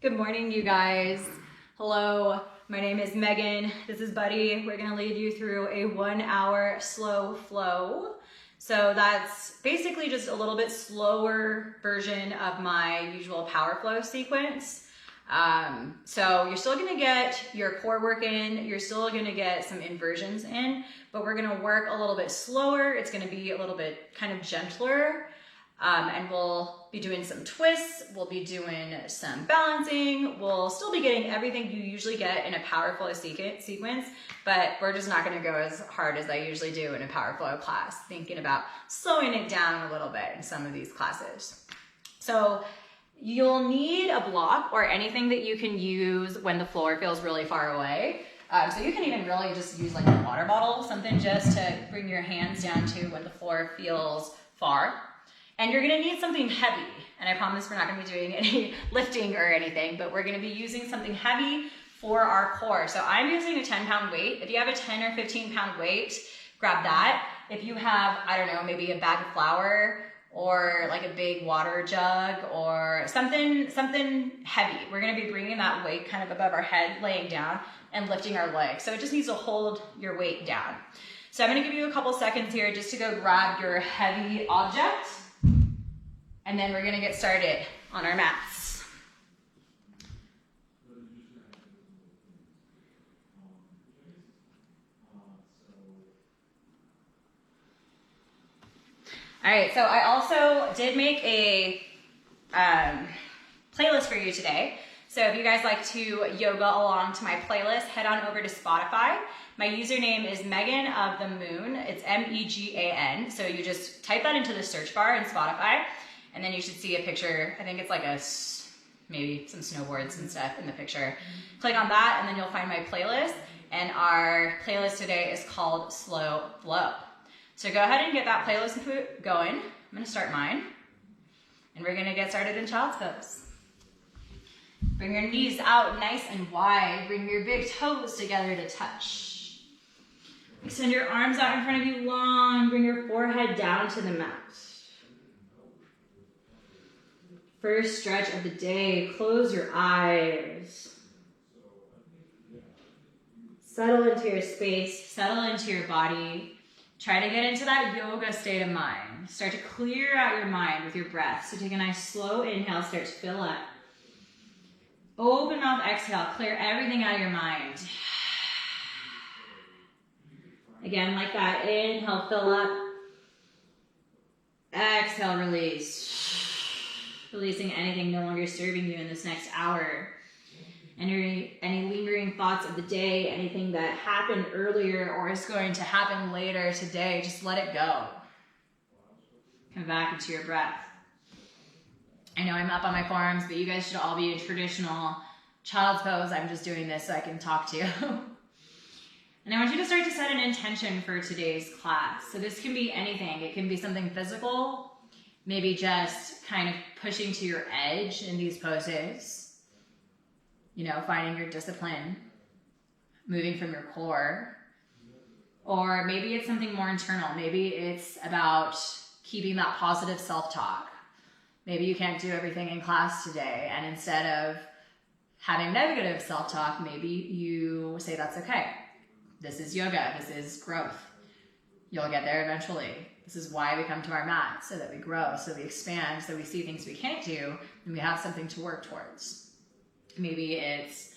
Good morning, you guys. Hello, my name is Megan. This is Buddy. We're gonna lead you through a 1 hour slow flow. So that's basically just a little bit slower version of my usual power flow sequence. So you're still gonna get your core work in, you're still gonna get some inversions in, but we're gonna work a little bit slower. It's gonna be a little bit kind of gentler. And we'll be doing some twists, we'll be doing some balancing, we'll still be getting everything you usually get in a power flow sequence, but we're just not gonna go as hard as I usually do in a power flow class, thinking about slowing it down a little bit in some of these classes. So you'll need a block or anything that you can use when the floor feels really far away. So you can even really just use like a water bottle, something just to bring your hands down to when the floor feels far. And you're gonna need something heavy. And I promise we're not gonna be doing any lifting or anything, but we're gonna be using something heavy for our core. So I'm using a 10-pound weight. If you have a 10 or 15-pound weight, grab that. If you have, I don't know, maybe a bag of flour or like a big water jug or something heavy, we're gonna be bringing that weight kind of above our head, laying down and lifting our legs. So it just needs to hold your weight down. So I'm gonna give you a couple seconds here just to go grab your heavy object. And then we're gonna get started on our mats. All right, so I also did make a playlist for you today. So if you guys like to yoga along to my playlist, head on over to Spotify. My username is Megan of the Moon. It's M-E-G-A-N. So you just type that into the search bar in Spotify. And then you should see a picture. I think it's like maybe some snowboards and stuff in the picture. Click on that and then you'll find my playlist. And our playlist today is called Slow Flow. So go ahead and get that playlist going. I'm gonna start mine. And we're gonna get started in child's pose. Bring your knees out nice and wide. Bring your big toes together to touch. Extend your arms out in front of you long. Bring your forehead down to the mat. First stretch of the day, close your eyes. Settle into your space, settle into your body. Try to get into that yoga state of mind. Start to clear out your mind with your breath. So take a nice slow inhale, start to fill up. Open mouth exhale, clear everything out of your mind. Again, like that, inhale, fill up. Exhale, release. Releasing anything no longer serving you in this next hour. Any lingering thoughts of the day, anything that happened earlier or is going to happen later today, just let it go. Come back into your breath. I know I'm up on my forearms, but you guys should all be in traditional child's pose. I'm just doing this so I can talk to you. And I want you to start to set an intention for today's class. So this can be anything. It can be something physical, maybe just kind of pushing to your edge in these poses, finding your discipline, moving from your core. Or maybe it's something more internal. Maybe it's about keeping that positive self-talk. Maybe you can't do everything in class today, and instead of having negative self-talk, maybe you say that's okay. This is yoga, this is growth. You'll get there eventually. This is why we come to our mat, so that we grow, so we expand, so we see things we can't do, and we have something to work towards. Maybe it's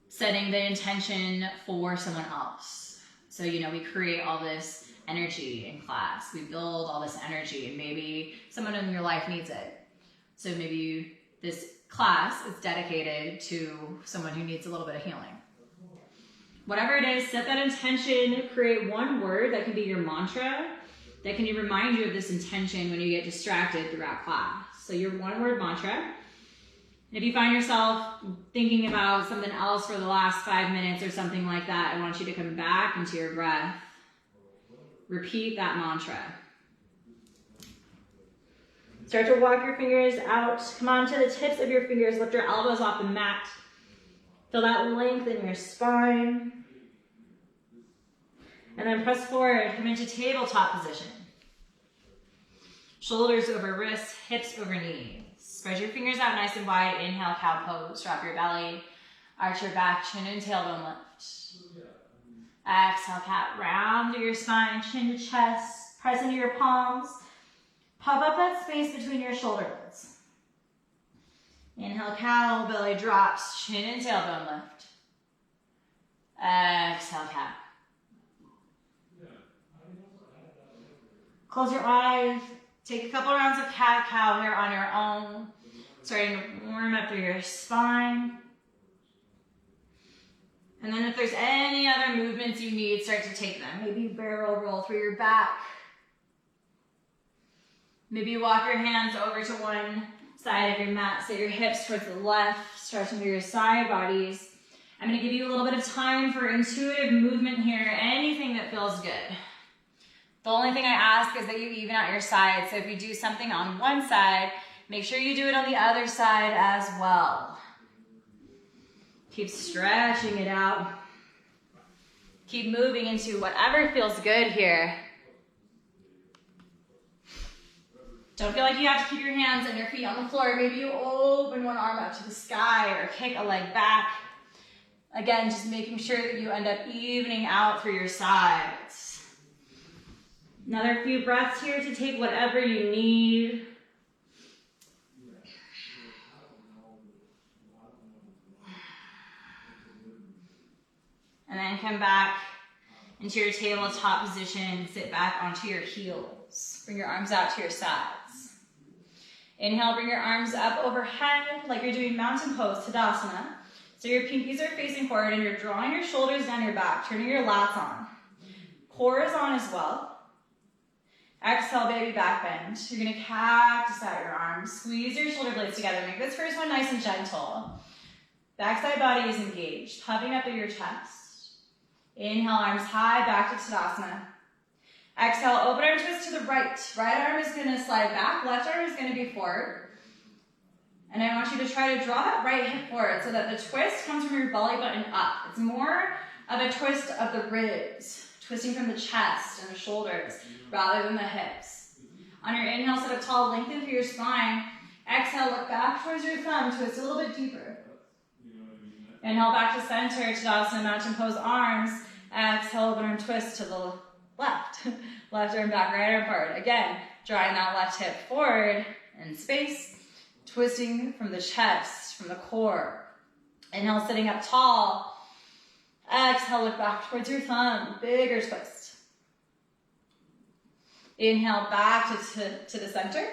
setting the intention for someone else. So, we create all this energy in class. We build all this energy, and maybe someone in your life needs it. So maybe this class is dedicated to someone who needs a little bit of healing. Whatever it is, set that intention, create one word that can be your mantra, that can remind you of this intention when you get distracted throughout class. So your one-word mantra. And if you find yourself thinking about something else for the last 5 minutes or something like that, I want you to come back into your breath. Repeat that mantra. Start to walk your fingers out. Come on to the tips of your fingers. Lift your elbows off the mat. Feel that length in your spine. And then press forward. Come into tabletop position. Shoulders over wrists, hips over knees. Spread your fingers out nice and wide. Inhale, cow pose. Drop your belly. Arch your back, chin and tailbone lift. Exhale, cat. Round through your spine, chin to chest. Press into your palms. Puff up that space between your shoulder blades. Inhale, cow. Belly drops, chin and tailbone lift. Exhale, cat. Close your eyes. Take a couple rounds of cat-cow here on your own. Starting to warm up through your spine. And then if there's any other movements you need, start to take them. Maybe barrel roll through your back. Maybe walk your hands over to one side of your mat. Set your hips towards the left, stretching through your side bodies. I'm going to give you a little bit of time for intuitive movement here. Anything that feels good. The only thing I ask is that you even out your sides. So if you do something on one side, make sure you do it on the other side as well. Keep stretching it out. Keep moving into whatever feels good here. Don't feel like you have to keep your hands and your feet on the floor. Maybe you open one arm up to the sky or kick a leg back. Again, just making sure that you end up evening out through your sides. Another few breaths here to take whatever you need. And then come back into your tabletop position. Sit back onto your heels. Bring your arms out to your sides. Inhale, bring your arms up overhead like you're doing mountain pose, Tadasana. So your pinkies are facing forward and you're drawing your shoulders down your back, turning your lats on. Core is on as well. Exhale, baby back bend. You're gonna cactus out your arms. Squeeze your shoulder blades together. Make this first one nice and gentle. Backside body is engaged, puffing up through your chest. Inhale, arms high, back to Tadasana. Exhale, open arm twist to the right. Right arm is gonna slide back, left arm is gonna be forward. And I want you to try to draw that right hip forward so that the twist comes from your belly button up. It's more of a twist of the ribs, twisting from the chest and the shoulders rather than the hips. On your inhale, sit up tall, lengthen through your spine. Exhale, look back towards your thumb, twist a little bit deeper. Inhale, back to center, Tadasana, mountain pose, arms. Exhale, open arm twist to the left. Left arm back, right arm forward. Again, drawing that left hip forward in space. Twisting from the chest, from the core. Inhale, sitting up tall. Exhale, look back towards your thumb. Bigger twist. Inhale, back to the center.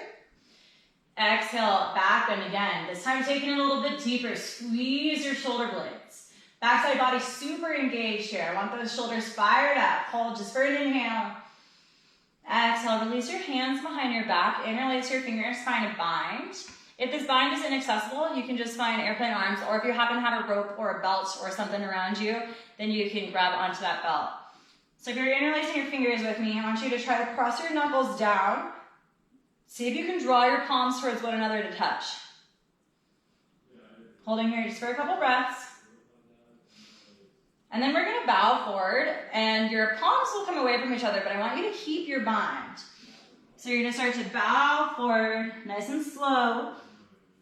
Exhale, back bend again. This time taking it a little bit deeper. Squeeze your shoulder blades. Backside body super engaged here. I want those shoulders fired up. Hold just for an inhale. Exhale, release your hands behind your back. Interlace your fingers, find a bind. If this bind is inaccessible, you can just find airplane arms, or if you happen to have a rope or a belt or something around you, then you can grab onto that belt. So if you're interlacing your fingers with me, I want you to try to press your knuckles down. See if you can draw your palms towards one another to touch. Holding here just for a couple breaths. And then we're going to bow forward, and your palms will come away from each other, but I want you to keep your bind. So you're going to start to bow forward, nice and slow.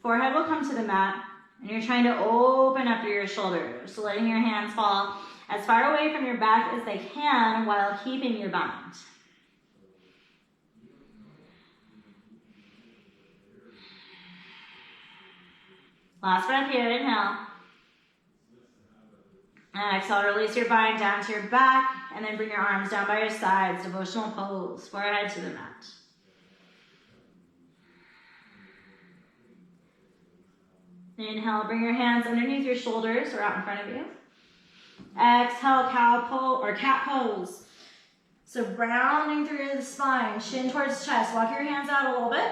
Forehead will come to the mat, and you're trying to open up through your shoulders. So letting your hands fall as far away from your back as they can while keeping your bind. Last breath here, inhale. And exhale, release your bind down to your back, and then bring your arms down by your sides, devotional pose, forehead to the mat. Inhale, bring your hands underneath your shoulders or out in front of you. Exhale, cow pose or cat pose. So rounding through the spine, chin towards chest. Walk your hands out a little bit.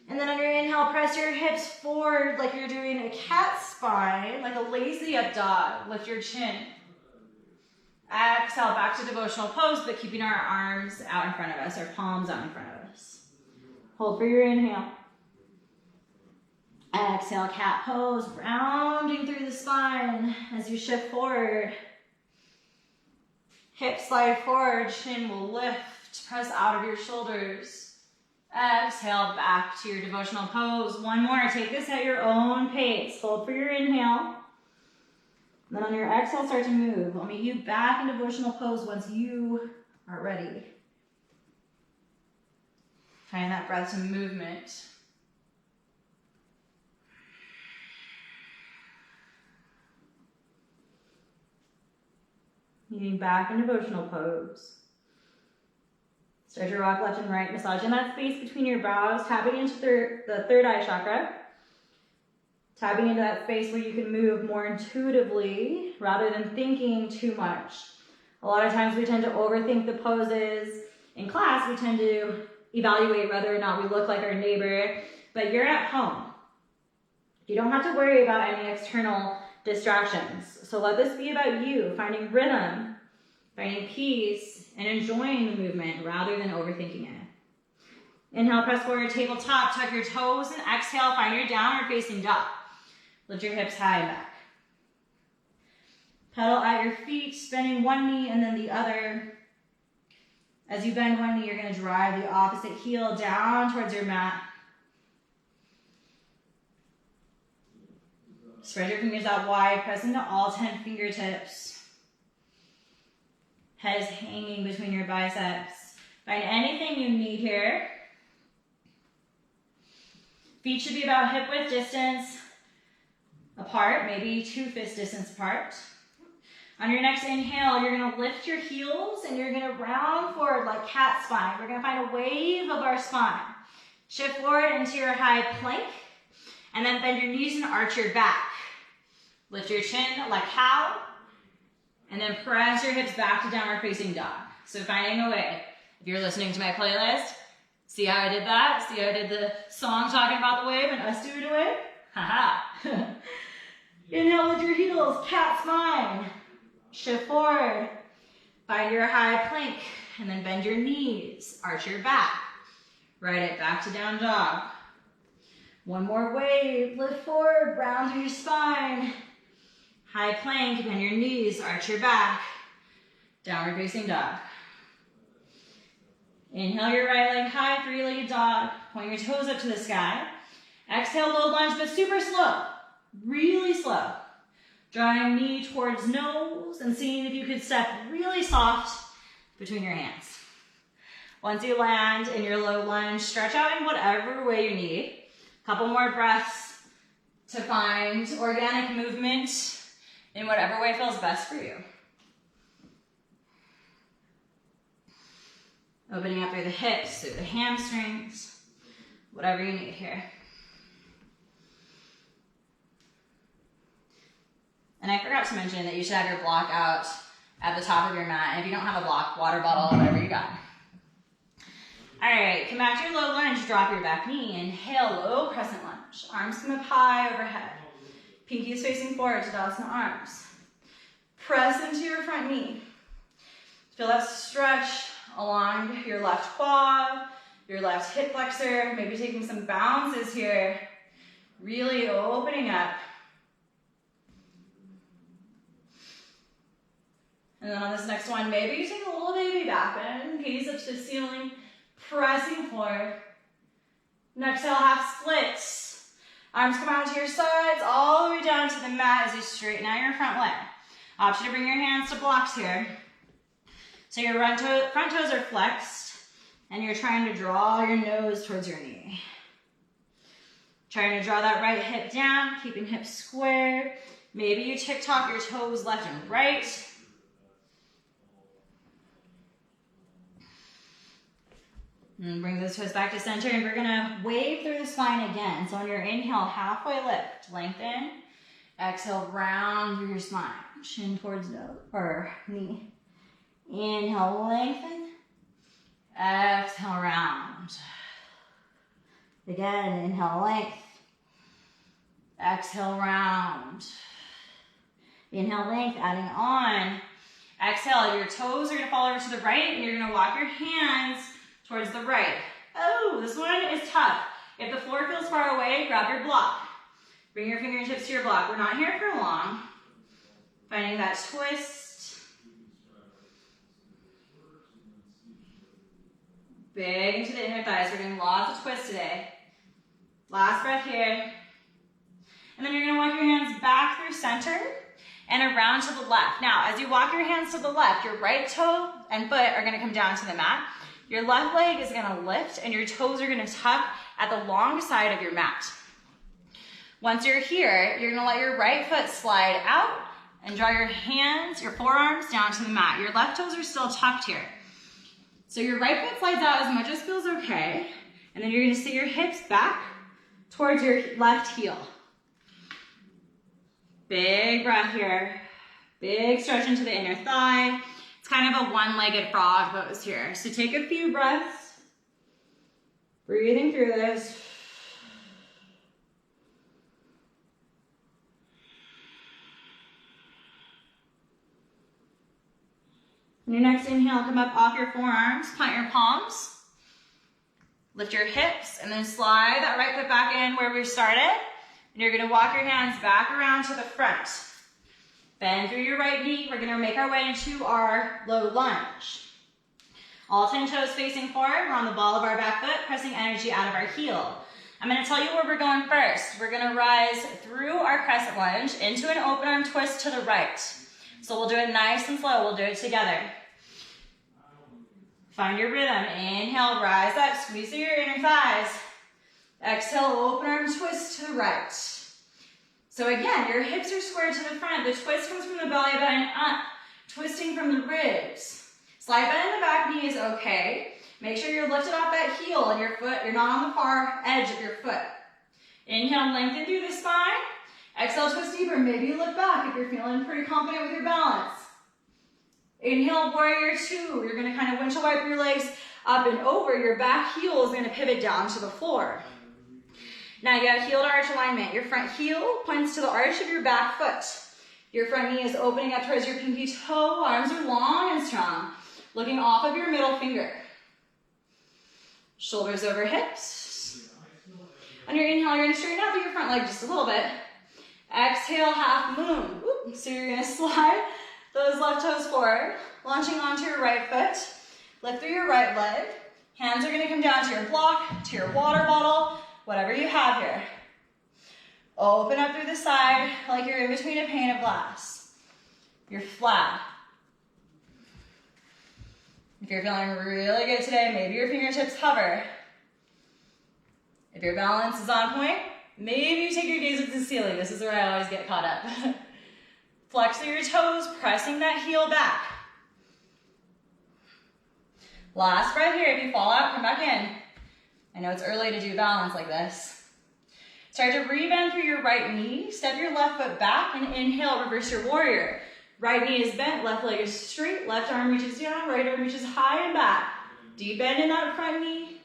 And then on your inhale, press your hips forward like you're doing a cat spine, like a lazy up dog. Lift your chin. Exhale, back to devotional pose, but keeping our arms out in front of us, our palms out in front of us. Hold for your inhale. Exhale, cat pose, rounding through the spine as you shift forward. Hips slide forward, chin will lift, press out of your shoulders. Exhale back to your devotional pose. One more. Take this at your own pace. Hold for your inhale. Then on your exhale, start to move. I'll meet you back in devotional pose once you are ready. Find that breath to movement. Meeting back in devotional pose. Start to rock left and right, massaging that space between your brows, tapping into the third eye chakra. Tapping into that space where you can move more intuitively rather than thinking too much. A lot of times we tend to overthink the poses. In class, we tend to evaluate whether or not we look like our neighbor, but you're at home. You don't have to worry about any external distractions. So let this be about you, finding rhythm, finding peace, and enjoying the movement rather than overthinking it. Inhale, press forward, tabletop, tuck your toes, and exhale, find your downward facing dog. Lift your hips high and back. Pedal at your feet, bending one knee and then the other. As you bend one knee, you're going to drive the opposite heel down towards your mat. Spread your fingers out wide, press into all 10 fingertips. Head is hanging between your biceps. Find anything you need here. Feet should be about hip width distance apart, maybe 2 fist distance apart. On your next inhale, you're going to lift your heels and you're going to round forward like cat spine. We're going to find a wave of our spine. Shift forward into your high plank and then bend your knees and arch your back. Lift your chin like cow and then press your hips back to downward facing dog. So finding a way. If you're listening to my playlist, see how I did that? See how I did the song talking about the wave and us doing a wave? Haha. Inhale with your heels, cat spine. Shift forward. Find your high plank and then bend your knees. Arch your back. Ride it back to down dog. One more wave. Lift forward, round through your spine. High plank, bend your knees, arch your back. Downward facing dog. Inhale your right leg high, three-legged dog. Point your toes up to the sky. Exhale, low lunge, but super slow. Really slow. Drawing knee towards nose and seeing if you could step really soft between your hands. Once you land in your low lunge, stretch out in whatever way you need. A couple more breaths to find organic movement in whatever way feels best for you. Opening up through the hips, through the hamstrings, whatever you need here. And I forgot to mention that you should have your block out at the top of your mat. And if you don't have a block, water bottle, whatever you got. All right, come back to your low lunge, drop your back knee. Inhale, low crescent lunge. Arms come up high overhead. Pinky is facing forward, Tadasana arms. Press into your front knee. Feel that stretch along your left quad, your left hip flexor, maybe taking some bounces here. Really opening up. And then on this next one, maybe you take a little baby back bend, gaze up to the ceiling, pressing forward. And exhale, half splits. Arms come out to your sides, all the way down to the mat as you straighten out your front leg. Option to bring your hands to blocks here. So your front toes are flexed, and you're trying to draw your nose towards your knee. Trying to draw that right hip down, keeping hips square. Maybe you tick-tock your toes left and right. And bring those toes back to center, and we're gonna wave through the spine again. So on your inhale, halfway lift, lengthen. Exhale, round through your spine. Chin towards nose or knee. Inhale, lengthen. Exhale, round. Again, inhale, length. Exhale, round. Inhale, length, adding on. Exhale, your toes are gonna fall over to the right, and you're gonna walk your hands towards the right. Oh, this one is tough. If the floor feels far away, grab your block. Bring your fingertips to your block. We're not here for long. Finding that twist. Big into the inner thighs. We're doing lots of twists today. Last breath here. And then you're gonna walk your hands back through center and around to the left. Now, as you walk your hands to the left, your right toe and foot are gonna come down to the mat. Your left leg is gonna lift and your toes are gonna tuck at the long side of your mat. Once you're here, you're gonna let your right foot slide out and draw your hands, your forearms down to the mat. Your left toes are still tucked here. So your right foot slides out as much as feels okay. And then you're gonna sit your hips back towards your left heel. Big breath here. Big stretch into the inner thigh. It's kind of a one-legged frog pose here. So take a few breaths. Breathing through this. On your next inhale, come up off your forearms, plant your palms. Lift your hips and then slide that right foot back in where we started. And you're gonna walk your hands back around to the front. Bend through your right knee. We're gonna make our way into our low lunge. All 10 toes facing forward. We're on the ball of our back foot, pressing energy out of our heel. I'm gonna tell you where we're going first. We're gonna rise through our crescent lunge into an open arm twist to the right. So we'll do it nice and slow. We'll do it together. Find your rhythm. Inhale, rise up, squeeze through your inner thighs. Exhale, open arm twist to the right. So again, your hips are squared to the front. The twist comes from the belly button up, twisting from the ribs. Slide bend in the back knee is okay. Make sure you're lifted off that heel and your foot, you're not on the far edge of your foot. Inhale, lengthen through the spine. Exhale, twist deeper. Maybe you look back if you're feeling pretty confident with your balance. Inhale, warrior two. You're gonna kind of windshield wipe your legs up and over. Your back heel is gonna pivot down to the floor. Now you have heel to arch alignment. Your front heel points to the arch of your back foot. Your front knee is opening up towards your pinky toe. Arms are long and strong, looking off of your middle finger. Shoulders over hips. On your inhale, you're gonna straighten out through your front leg just a little bit. Exhale, half moon. So you're gonna slide those left toes forward, launching onto your right foot. Lift through your right leg. Hands are gonna come down to your block, to your water bottle, whatever you have here. Open up through the side like you're in between a pane of glass. You're flat. If you're feeling really good today, maybe your fingertips hover. If your balance is on point, maybe you take your gaze up to the ceiling. This is where I always get caught up. Flex through your toes, pressing that heel back. Last breath here. If you fall out, come back in. I know it's early to do balance like this. Start to re-bend through your right knee. Step your left foot back and inhale, reverse your warrior. Right knee is bent, left leg is straight, left arm reaches down, right arm reaches high and back. Deep bend in that front knee.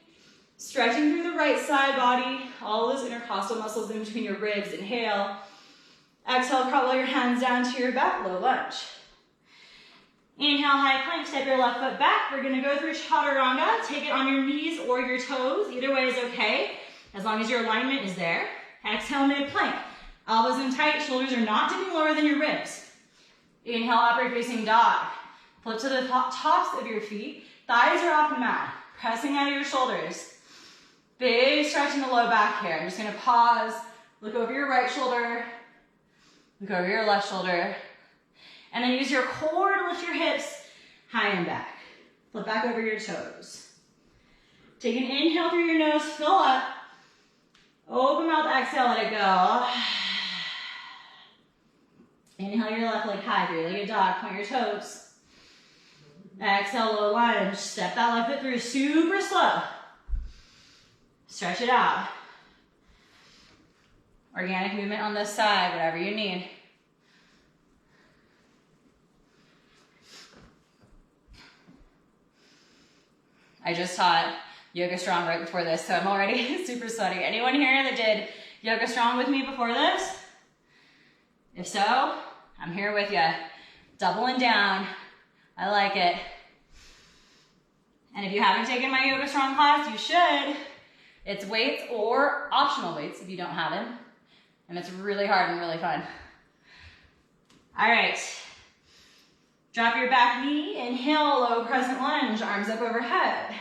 Stretching through the right side body, all those intercostal muscles in between your ribs. Inhale. Exhale, crawl your hands down to your back, low lunge. Inhale, high plank, step your left foot back. We're gonna go through chaturanga. Take it on your knees or your toes. Either way is okay, as long as your alignment is there. Exhale, mid plank. Elbows in tight, shoulders are not dipping lower than your ribs. Inhale, upward facing dog. Flip to the tops of your feet. Thighs are off the mat. Pressing out of your shoulders. Big stretch in the low back here. I'm just gonna pause, look over your right shoulder, look over your left shoulder, and then use your core to lift your hips high and back. Flip back over your toes. Take an inhale through your nose, fill up. Open mouth, exhale, let it go. Inhale your left leg high, three-legged dog, point your toes. Exhale, low lunge. Step that left foot through super slow. Stretch it out. Organic movement on this side, whatever you need. I just taught Yoga Strong right before this, so I'm already super sweaty. Anyone here that did Yoga Strong with me before this? If so, I'm here with you. Doubling down. I like it. And if you haven't taken my Yoga Strong class, you should. It's weights or optional weights if you don't have them. And it's really hard and really fun. All right. Drop your back knee. Inhale, low crescent lunge, arms up overhead.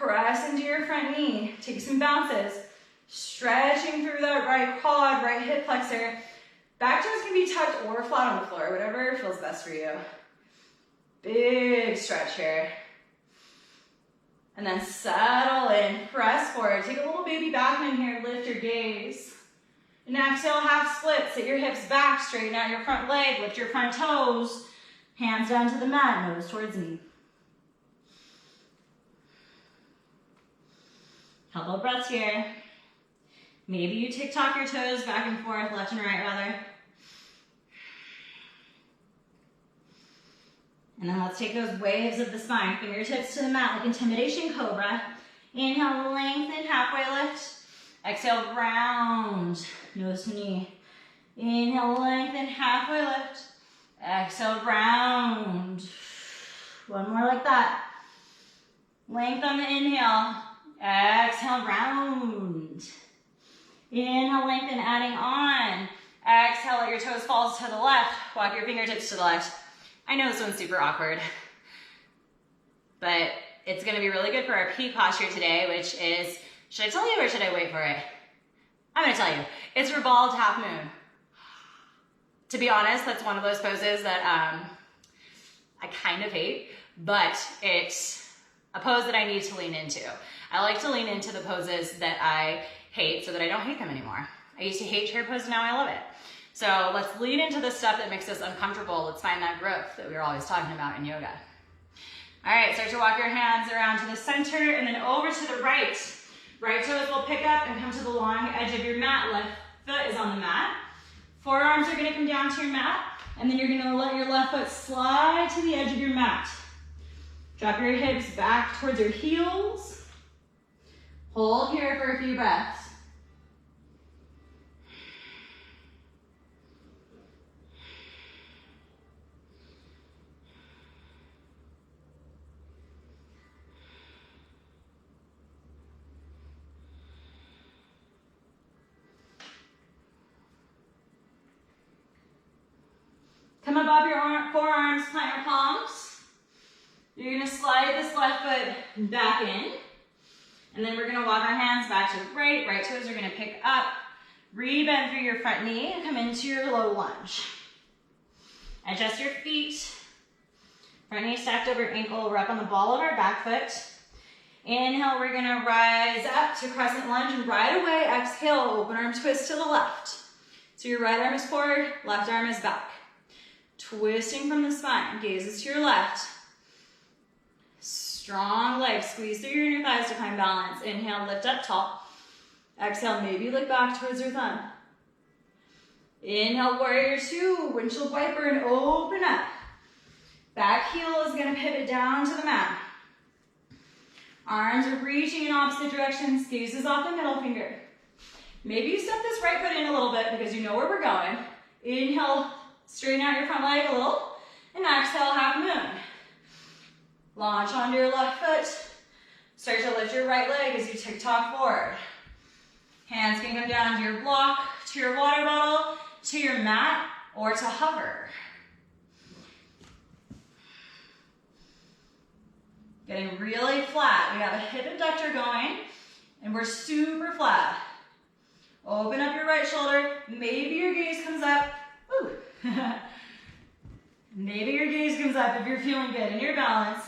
Press into your front knee. Take some bounces. Stretching through that right quad, right hip flexor. Back toes can be tucked or flat on the floor, whatever feels best for you. Big stretch here. And then settle in, press forward. Take a little baby back bend here, lift your gaze. And exhale, half split. Sit your hips back, straighten out your front leg, lift your front toes. Hands down to the mat, nose towards knee. Couple of breaths here. Maybe you tick-tock your toes back and forth, left and right rather. And then let's take those waves of the spine. Fingertips to the mat like intimidation cobra. Inhale, lengthen, halfway lift. Exhale, round, nose to knee. Inhale, lengthen, halfway lift. Exhale, round. One more like that. Length on the inhale. Exhale, round. Inhale, lengthen, adding on. Exhale, let your toes fall to the left. Walk your fingertips to the left. I know this one's super awkward, but it's gonna be really good for our peak posture today, which is, should I tell you or should I wait for it? I'm gonna tell you. It's revolved half moon. To be honest, that's one of those poses that I kind of hate, but it's a pose that I need to lean into. I like to lean into the poses that I hate so that I don't hate them anymore. I used to hate chair pose, now I love it. So let's lean into the stuff that makes us uncomfortable. Let's find that growth that we were always talking about in yoga. All right, start to walk your hands around to the center and then over to the right. Right toes will pick up and come to the long edge of your mat. Left foot is on the mat. Forearms are gonna come down to your mat, and then you're gonna let your left foot slide to the edge of your mat. Drop your hips back towards your heels. Hold here for a few breaths. Come above your forearms, plant your palms. You're gonna slide this left foot back in. And then we're gonna walk our hands back to the right. Right toes are gonna pick up. Rebend through your front knee and come into your low lunge. Adjust your feet. Front knee stacked over ankle. We're up on the ball of our back foot. Inhale, we're gonna rise up to crescent lunge, and right away, exhale, open arm twist to the left. So your right arm is forward, left arm is back. Twisting from the spine, gazes to your left. Strong legs, squeeze through your inner thighs to find balance. Inhale, lift up tall. Exhale, maybe look back towards your thumb. Inhale, warrior two, windshield wiper, and open up. Back heel is gonna pivot down to the mat. Arms are reaching in opposite directions, gazes off the middle finger. Maybe you step this right foot in a little bit because you know where we're going. Inhale, straighten out your front leg a little, and exhale, half moon. Launch onto your left foot. Start to lift your right leg as you tick-tock forward. Hands can come down to your block, to your water bottle, to your mat, or to hover. Getting really flat. We have a hip abductor going, and we're super flat. Open up your right shoulder. Maybe your gaze comes up. Woo. Maybe your gaze comes up if you're feeling good in your balance.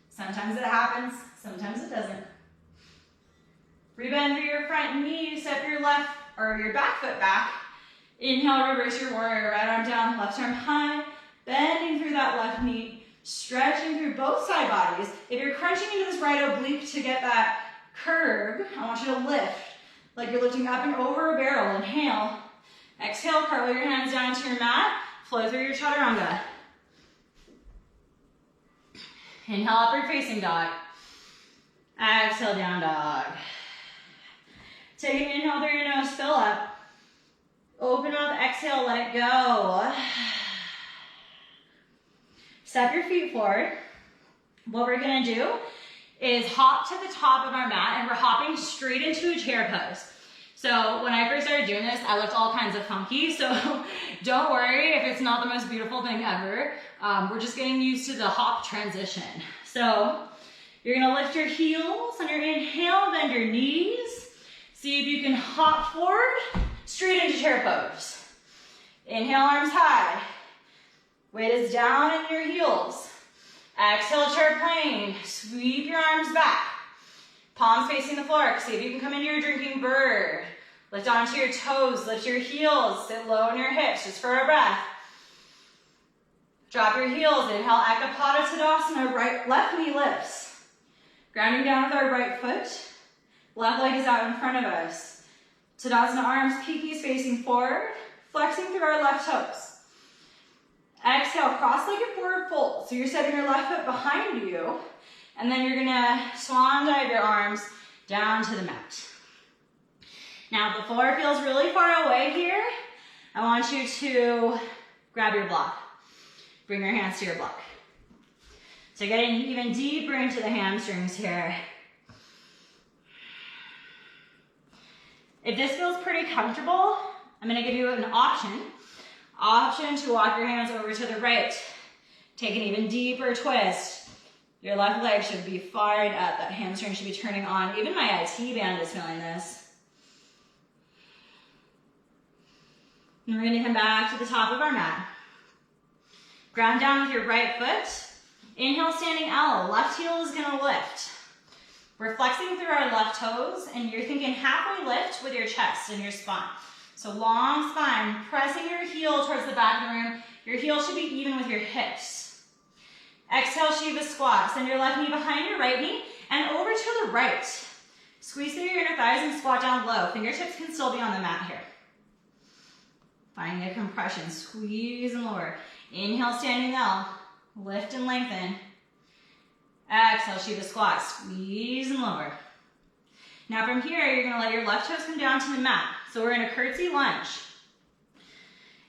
Sometimes it happens, sometimes it doesn't. Rebend through your front knee, step your left or your back foot back. Inhale, reverse your warrior, right arm down, left arm high, bending through that left knee, stretching through both side bodies. If you're crunching into this right oblique to get that curve, I want you to lift like you're lifting up and over a barrel. Inhale. Exhale, curl your hands down to your mat, flow through your chaturanga. Inhale, upward facing dog. Exhale, down dog. Take an inhale through your nose, fill up. Open up, exhale, let it go. Step your feet forward. What we're gonna do is hop to the top of our mat, and we're hopping straight into a chair pose. So when I first started doing this, I looked all kinds of funky, so don't worry if it's not the most beautiful thing ever. We're just getting used to the hop transition. So You're gonna lift your heels on your inhale, bend your knees. See if you can hop forward, straight into chair pose. Inhale, arms high. Weight is down in your heels. Exhale, chair plane. Sweep your arms back. Palms facing the floor. See if you can come into your drinking bird. Lift onto your toes, lift your heels, sit low in your hips, just for a breath. Drop your heels, inhale, Ekapada Tadasana, left knee lifts. Grounding down with our right foot, left leg is out in front of us. Tadasana arms, pinkies facing forward, flexing through our left toes. Exhale, cross-legged forward fold. So you're setting your left foot behind you, and then you're gonna swan dive your arms down to the mat. Now, if the floor feels really far away here, I want you to grab your block. Bring your hands to your block. So getting even deeper into the hamstrings here. If this feels pretty comfortable, I'm gonna give you an option to walk your hands over to the right. Take an even deeper twist. Your left leg should be fired up. That hamstring should be turning on. Even my IT band is feeling this. And we're gonna come back to the top of our mat. Ground down with your right foot. Inhale, standing L. Left heel is gonna lift. We're flexing through our left toes, and you're thinking halfway lift with your chest and your spine. So long spine, pressing your heel towards the back of the room. Your heel should be even with your hips. Exhale, Shiva squat. Send your left knee behind your right knee and over to the right. Squeeze through your inner thighs and squat down low. Fingertips can still be on the mat here. Finding a compression, squeeze and lower. Inhale, standing L, lift and lengthen. Exhale, Shiva squat, squeeze and lower. Now from here, you're gonna let your left toes come down to the mat. So we're in a curtsy lunge.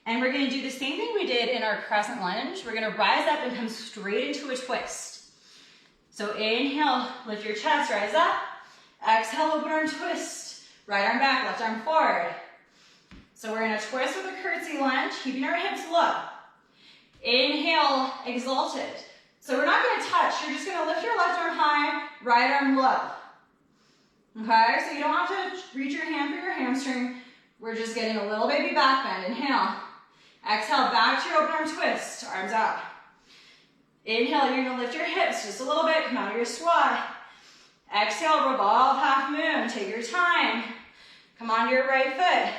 And we're gonna do the same thing we did in our crescent lunge. We're gonna rise up and come straight into a twist. So inhale, lift your chest, rise up. Exhale, open arm twist. Right arm back, left arm forward. So we're gonna twist with a curtsy lunge, keeping our hips low. Inhale, exalted. So we're not gonna touch, you're just gonna lift your left arm high, right arm low. Okay, so you don't have to reach your hand for your hamstring. We're just getting a little baby back bend. Inhale. Exhale, back to your open arm twist, arms out. Inhale, you're gonna lift your hips just a little bit, come out of your squat. Exhale, revolve half moon, take your time. Come onto your right foot.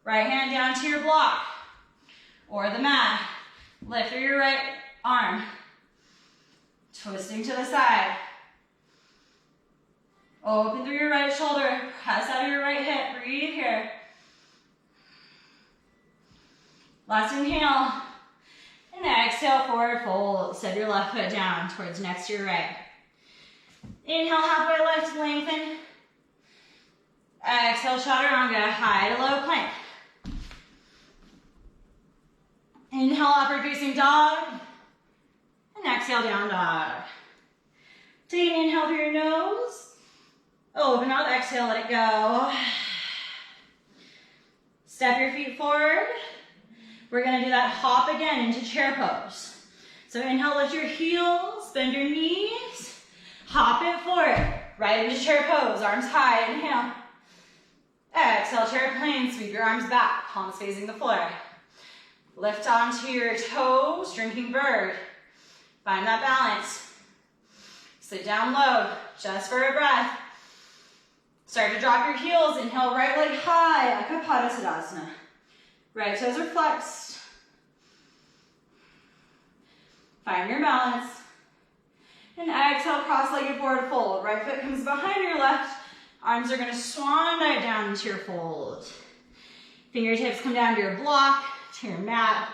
Right hand down to your block or the mat. Lift through your right arm. Twisting to the side. Open through your right shoulder. Press out of your right hip. Breathe here. Last inhale. And exhale, forward fold. Set your left foot down towards next to your right. Inhale, halfway lift, lengthen. Exhale, chaturanga, high to low plank. Inhale, upward facing dog. And exhale, down dog. Take an inhale through your nose. Open up, exhale, let it go. Step your feet forward. We're gonna do that hop again into chair pose. So inhale, lift your heels, bend your knees. Hop it forward, right into chair pose, arms high, inhale. Exhale, chair plane, sweep your arms back, palms facing the floor. Lift onto your toes, drinking bird. Find that balance. Sit down low, just for a breath. Start to drop your heels, inhale, right leg high, Ekapada Tadasana. Right toes are flexed. Find your balance. And exhale, cross-legged forward fold. Right foot comes behind your left. Arms are gonna swan dive down into your fold. Fingertips come down to your block, to your mat.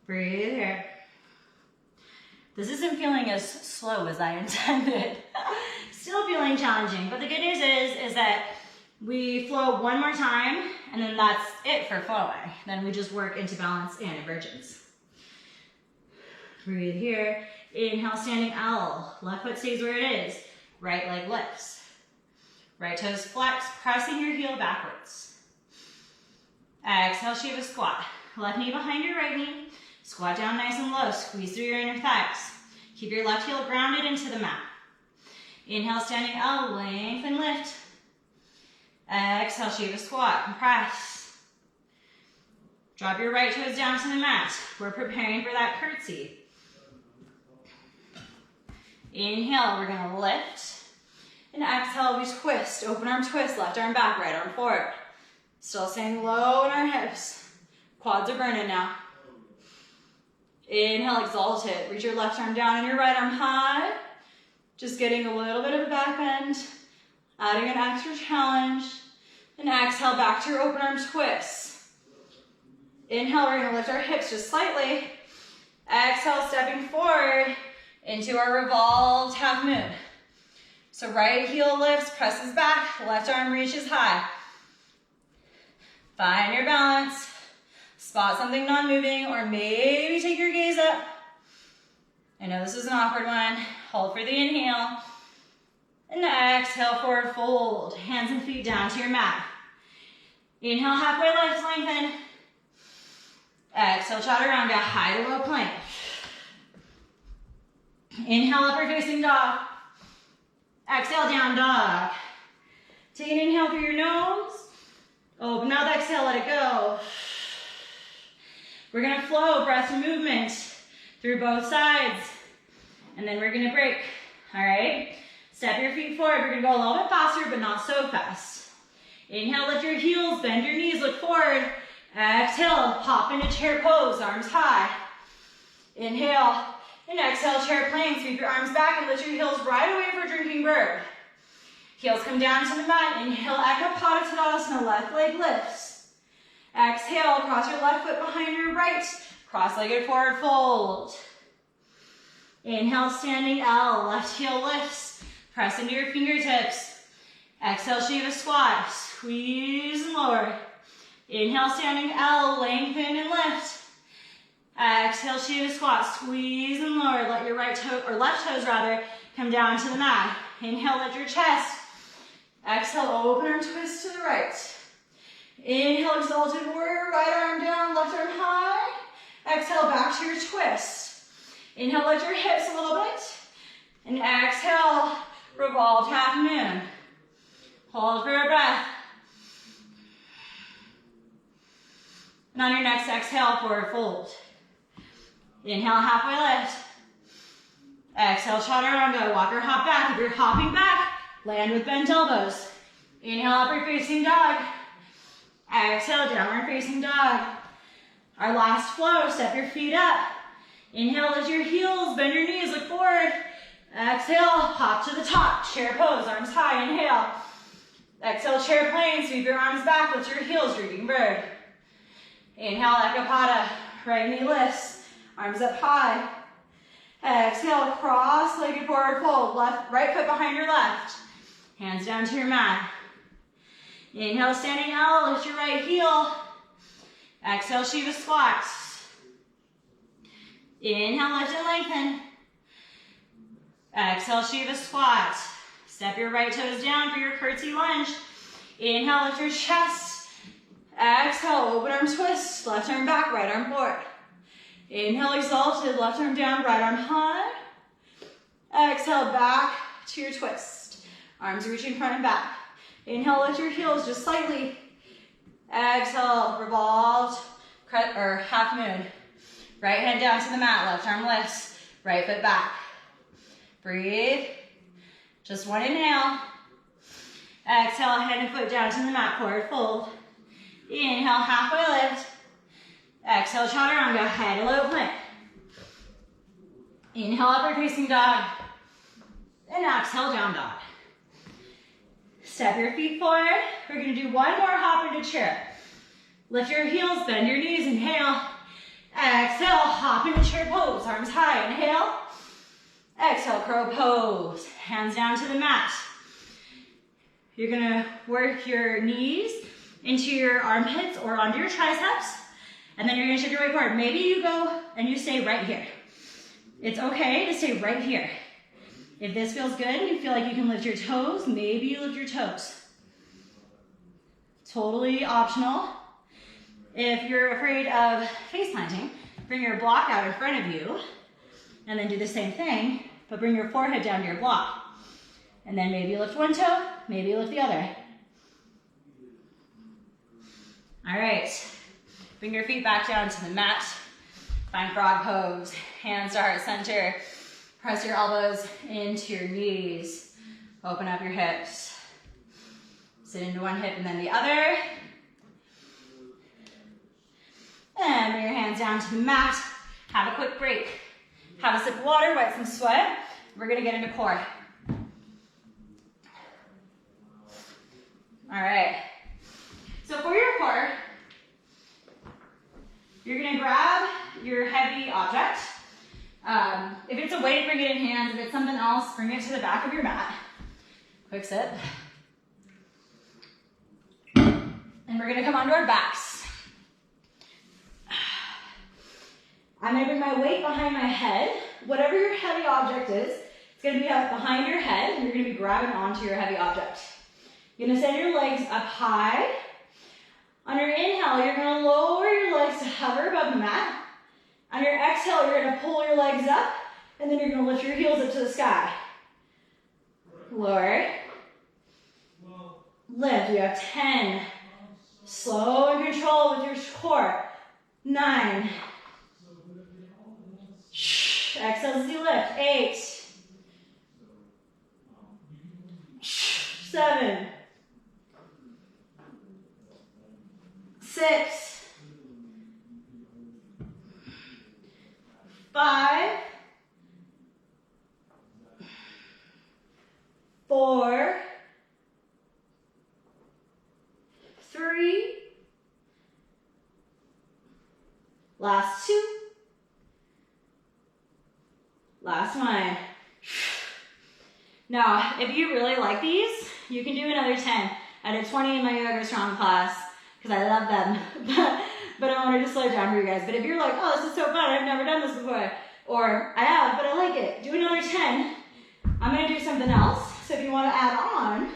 Breathe here. This isn't feeling as slow as I intended. Still feeling challenging, but the good news is that we flow one more time, and then that's it for flowing. Then we just work into balance and emergence. Breathe here. Inhale, standing L. Left foot stays where it is. Right leg lifts. Right toes flex, pressing your heel backwards. Exhale, Shiva squat. left knee behind your right knee. Squat down nice and low, squeeze through your inner thighs. Keep your left heel grounded into the mat. Inhale, standing L, lengthen, lift. Exhale, Shiva squat, compress. Drop your right toes down to the mat. We're preparing for that curtsy. Inhale, we're gonna lift. And exhale, we twist. Open arm twist, left arm back, right arm forward. Still staying low in our hips. Quads are burning now. Inhale, exalt it. Reach your left arm down and your right arm high. Just getting a little bit of a back bend. Adding an extra challenge. And exhale, back to your open arm twist. Inhale, we're gonna lift our hips just slightly. Exhale, stepping forward into our revolved half moon. So right heel lifts, presses back, left arm reaches high. Find your balance. Spot something non-moving, or maybe take your gaze up. I know this is an awkward one. Hold for the inhale. And exhale, forward fold. Hands and feet down to your mat. Inhale, halfway lift, lengthen. Exhale, chaturanga, high to low plank. Inhale, upward facing dog. Exhale, down dog. Take an inhale through your nose. Open mouth, exhale, let it go. We're gonna flow breath and movement through both sides. And then we're gonna break, all right? Step your feet forward. We're gonna go a little bit faster, but not so fast. Inhale, lift your heels, bend your knees, look forward. Exhale, hop into chair pose, arms high. Inhale, and exhale, chair plank. Sweep your arms back and lift your heels right away for drinking bird. Heels come down to the mat. Inhale, Ekapada Tadasana, left leg lifts. Exhale, cross your left foot behind your right. Cross-legged forward fold. Inhale, standing L, left heel lifts. Press into your fingertips. Exhale, Shiva squat. Squeeze and lower. Inhale, standing L, lengthen and lift. Exhale, Shiva squat. Squeeze and lower. Let your right toe, or left toes rather, come down to the mat. Inhale, lift your chest. Exhale, open arm twist to the right. Inhale, exalted warrior, right arm down, left arm high. Exhale, back to your twist. Inhale, lift your hips a little bit. And exhale, revolved half moon. Hold for a breath. And on your next exhale, forward fold. Inhale, halfway lift. Exhale, chaturanga, walk or hop back. If you're hopping back, land with bent elbows. Inhale, upward facing dog. Exhale, downward facing dog. Our last flow, step your feet up. Inhale, lift your heels, bend your knees, look forward. Exhale, hop to the top, chair pose, arms high, inhale. Exhale, chair plane, sweep your arms back, lift your heels, drinking bird. Inhale, Ekapada, right knee lifts, arms up high. Exhale, cross-legged forward fold, right foot behind your left. Hands down to your mat. Inhale, standing L, lift your right heel. Exhale, Shiva squats. Inhale, lift and lengthen. Exhale, Shiva squat. Step your right toes down for your curtsy lunge. Inhale, lift your chest. Exhale, open arm twist. Left arm back, right arm forward. Inhale, exalted, left arm down, right arm high. Exhale, back to your twist. Arms reaching front and back. Inhale, lift your heels just slightly. Exhale, revolved, or half moon. Right hand down to the mat, left arm lifts, right foot back. Breathe. Just one inhale. Exhale, hand and foot down to the mat, forward fold. Inhale, halfway lift. Exhale, chaturanga, head low plank. Inhale, upward facing dog. And exhale, down dog. Step your feet forward. We're gonna do one more hop into chair. Lift your heels, bend your knees, inhale. Exhale, hop into chair pose, arms high, inhale. Exhale, crow pose, hands down to the mat. You're gonna work your knees into your armpits or onto your triceps, and then you're gonna shift your weight forward. Maybe you go and you stay right here. It's okay to stay right here. If this feels good and you feel like you can lift your toes, maybe you lift your toes. Totally optional. If you're afraid of face planting, bring your block out in front of you and then do the same thing, but bring your forehead down to your block. And then maybe you lift one toe, maybe you lift the other. All right, bring your feet back down to the mat. Find frog pose, hands to heart center. Press your elbows into your knees. Open up your hips. Sit into one hip and then the other. And bring your hands down to the mat. Have a quick break. Have a sip of water, wipe some sweat. We're gonna get into core. All right. So for your core, you're gonna grab your heavy object. If it's a weight, bring it in hands. If it's something else, bring it to the back of your mat. Quick sip. And we're gonna come onto our backs. I'm gonna bring my weight behind my head. Whatever your heavy object is, it's gonna be up behind your head and you're gonna be grabbing onto your heavy object. You're gonna send your legs up high. On your inhale, you're gonna lower your legs to hover above the mat. On your exhale, you're gonna pull your legs up and then you're gonna lift your heels up to the sky. Lower. Lift. You have 10. Slow and control with your core. 9. Exhale as you lift. 8. 7. 6. 5. 4. 3. Last 2. Last 1. Now, if you really like these, you can do another 10. I did 20 in my Yoga Strong class because I love them, but I wanted to slow down for you guys. But if you're like, oh, this is so fun, I've never done this before, or I have, but I like it, do another 10. I'm gonna do something else. So if you wanna add on,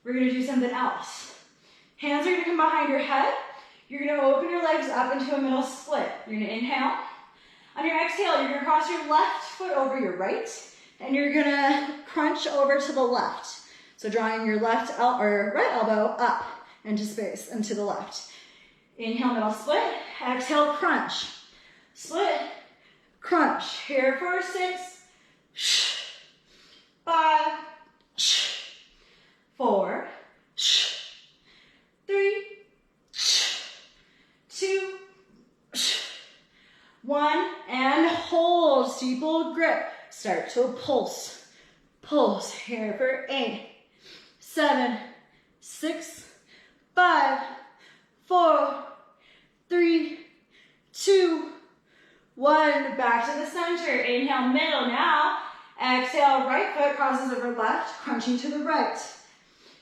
we're gonna do something else. Hands are gonna come behind your head. You're gonna open your legs up into a middle split. You're gonna inhale. On your exhale, you're gonna cross your left foot over your right, and you're gonna crunch over to the left. So drawing your right elbow up into space and to the left. Inhale, middle split. Exhale, crunch. Split, crunch. Here for 6, 5, 4, 3, 2, 1, and hold. Steeple grip. Start to pulse. Pulse. Here for 8, 7, 6, 5, 4, 3, 2, 1. Back to the center. Inhale, middle now. Exhale, right foot crosses over left, crunching to the right.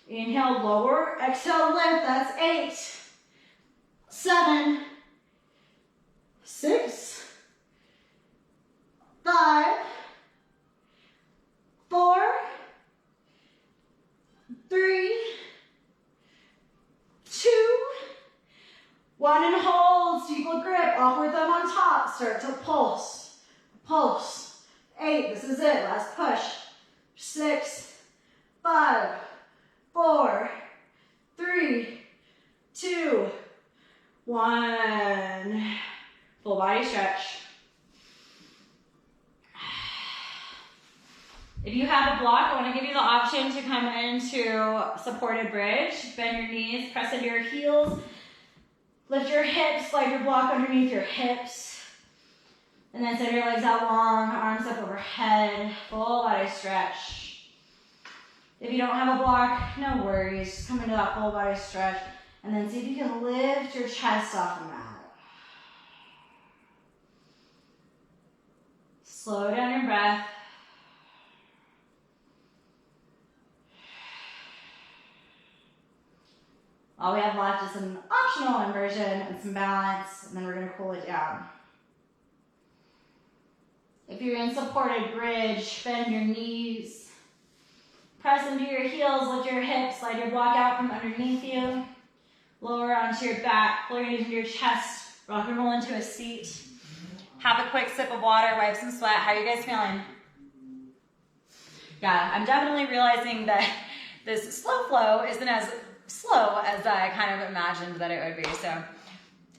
Inhale, lower. Exhale, lift. That's 8, 7, 6, 5, 4, 3, 2, 1, and hold. Steeple grip. Upward thumb on top. Start to pulse. Pulse. 8. This is it. Last push. 6, 5, 4, 3, 2, 1. Full body stretch. If you have a block, I want to give you the option to come into supported bridge. Bend your knees, press into your heels. Lift your hips, slide your block underneath your hips. And then send your legs out long, arms up overhead. Full body stretch. If you don't have a block, no worries. Just come into that full body stretch. And then see if you can lift your chest off the mat. Slow down your breath. All we have left is an optional inversion and some balance, and then we're going to cool it down. If you're in supported bridge, bend your knees. Press into your heels, lift your hips, slide your block out from underneath you. Lower onto your back, pull your knees into your chest, rock and roll into a seat. Have a quick sip of water, wipe some sweat. How are you guys feeling? Yeah, I'm definitely realizing that this slow flow isn't as slow as I kind of imagined that it would be. So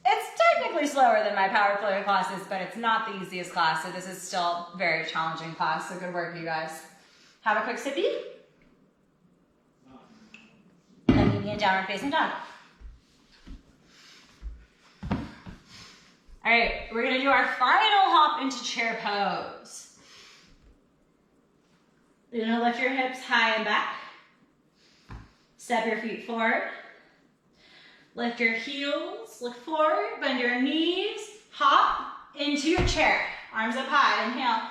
it's technically slower than my power flow classes, but it's not the easiest class. So this is still a very challenging class. So good work, you guys. Have a quick sippy. And then meet me in downward facing dog. All right, we're gonna do our final hop into chair pose. You're gonna lift your hips high and back. Step your feet forward. Lift your heels, look forward, bend your knees, hop into your chair. Arms up high, inhale.